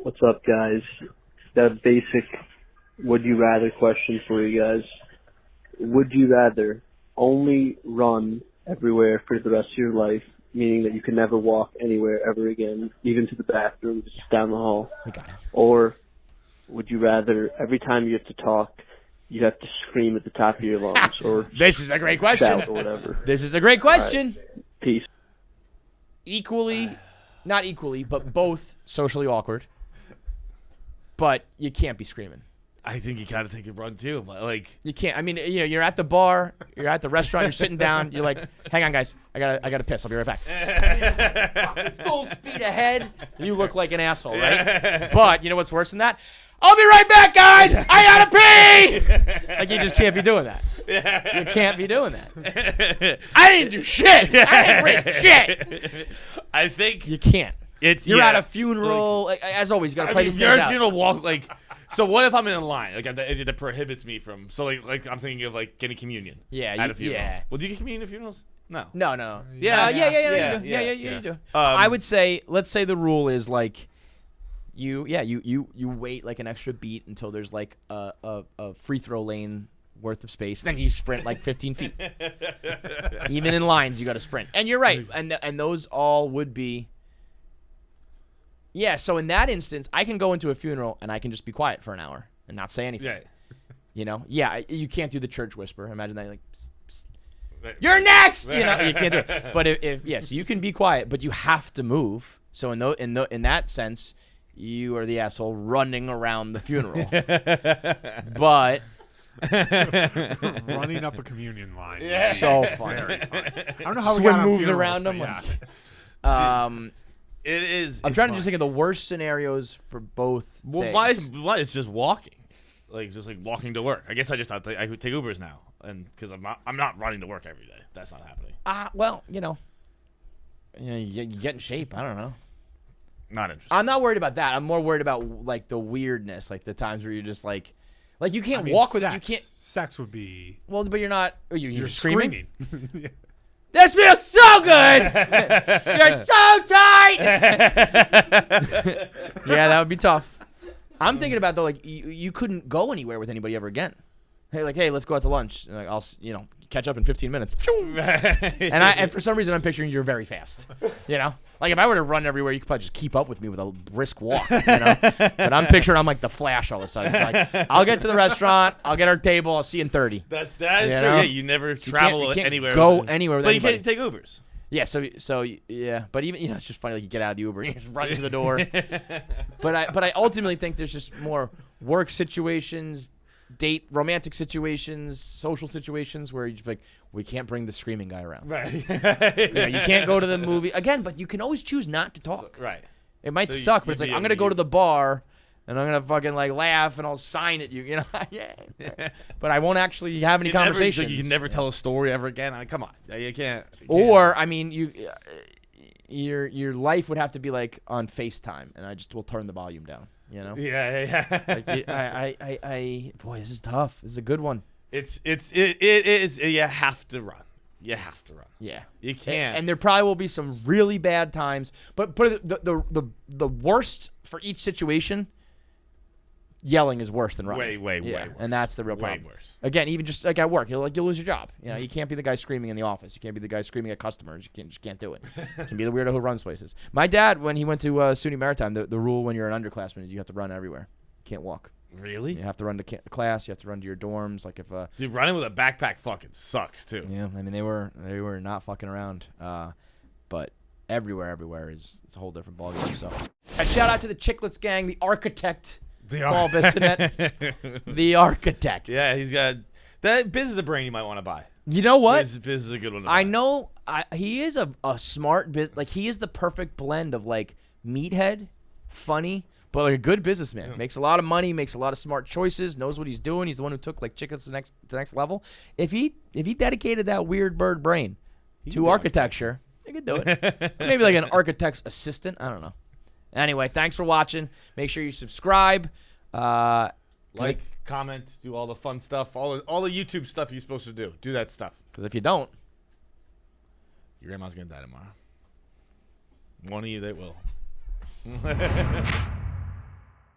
What's up, guys? Got a basic would you rather question for you guys. Would you rather only run everywhere for the rest of your life, meaning that you can never walk anywhere ever again, even to the bathroom, just down the hall? Or would you rather every time you have to talk, you have to scream at the top of your lungs? Or this is a great question. Or whatever. This is a great question. Right. Peace. Equally, not equally, but both socially awkward. But you can't be screaming. I think you gotta take a run too. But like you can't. I mean, you know, you're at the bar, you're at the restaurant, you're sitting down. You're like, hang on, guys, I gotta piss. I'll be right back. Full speed ahead. You look like an asshole, right? But you know what's worse than that? I'll be right back, guys. I gotta pee. Like you just can't be doing that. You can't be doing that. I didn't do shit. I didn't read shit. I think you can't. You're at a funeral. Like, as always, you gotta play these things out. You're at out. a funeral walk like. So what if I'm in a line like that prohibits me from? So like I'm thinking of like getting communion. Yeah, at a funeral. Yeah. Well, do you get communion at funerals? No. No. Yeah. You do. I would say, let's say the rule is like, you wait like an extra beat until there's like a free throw lane worth of space. Then you sprint like 15 feet. Even in lines, you got to sprint. And you're right. And those all would be. Yeah, so in that instance, I can go into a funeral and I can just be quiet for an hour and not say anything. Yeah. You know? Yeah, you can't do the church whisper. Imagine that you're like, psst, psst. You're next! You know, you can't do it. But if you can be quiet, but you have to move. So in that sense, you are the asshole running around the funeral. But running up a communion line. Yeah. So fun. Very fun. I don't know how Swim we got on moves funerals, around them. Yeah. It is. I'm trying to just think of the worst scenarios for both. Well, why it's just walking, like walking to work. I guess I could take Ubers now, and because I'm not running to work every day. That's not happening. Well, you get in shape. I don't know. Not interested. I'm not worried about that. I'm more worried about like the weirdness, like the times where you're just like you can't walk with you can't. Sex would be. Well, but you're not. You're screaming. This feels so good. You're so tight. Yeah, that would be tough. I'm thinking about though, like you couldn't go anywhere with anybody ever again. Hey, let's go out to lunch. And, like, I'll catch up in 15 minutes. And for some reason I'm picturing you're very fast. You know, like if I were to run everywhere, you could probably just keep up with me with a brisk walk. You know, but I'm picturing I'm like the Flash all of a sudden. It's like I'll get to the restaurant, I'll get our table, I'll see you in 30. That is true. Yeah, you never travel you can't anywhere. Go anywhere with but anybody. You can't take Ubers. Yeah, so yeah, but even it's just funny like you get out of the Uber and you just run to the door. But I ultimately think there's just more work situations, romantic situations, social situations where you just like we can't bring the screaming guy around. Right. You can't go to the movie again, but you can always choose not to talk. Right. It might suck, but it's like I'm gonna go to the bar and I'm gonna fucking like laugh and I'll sign at you, you know. Yeah. But I won't actually have any conversations. You can never tell a story ever again. I mean, come on, you can't. Or I mean, your life would have to be like on FaceTime, and I just will turn the volume down. You know? Yeah. Like, boy, this is tough. This is a good one. It is. You have to run. You have to run. Yeah, you can't. And there probably will be some really bad times. But the worst for each situation. Yelling is worse than running. Way worse. And that's the real problem. Way worse. Again, even just like at work, you'll lose your job. You know, you can't be the guy screaming in the office. You can't be the guy screaming at customers. You just can't do it. You can be the weirdo who runs places. My dad, when he went to SUNY Maritime, the rule when you're an underclassman is you have to run everywhere. You can't walk. Really? You have to run to class. You have to run to your dorms. Like if dude, running with a backpack fucking sucks too. Yeah, I mean they were not fucking around. But everywhere is it's a whole different ballgame. So, shout out to the Chicklets gang, the architect. Paul Bissonette, the architect. Yeah, he's got that business of brain you might want to buy. You know what? Business is a good one to buy. I know he is a smart like he is the perfect blend of like meathead, funny, but like a good businessman. Yeah. Makes a lot of money, makes a lot of smart choices, knows what he's doing. He's the one who took like Chicklets to the next level. If he dedicated that weird bird brain to architecture, he could do it. Maybe like an architect's assistant. I don't know. Anyway, thanks for watching. Make sure you subscribe. Like, comment, do all the fun stuff, all the YouTube stuff you're supposed to do. Do that stuff. Because if you don't, your grandma's going to die tomorrow. One of you, they will.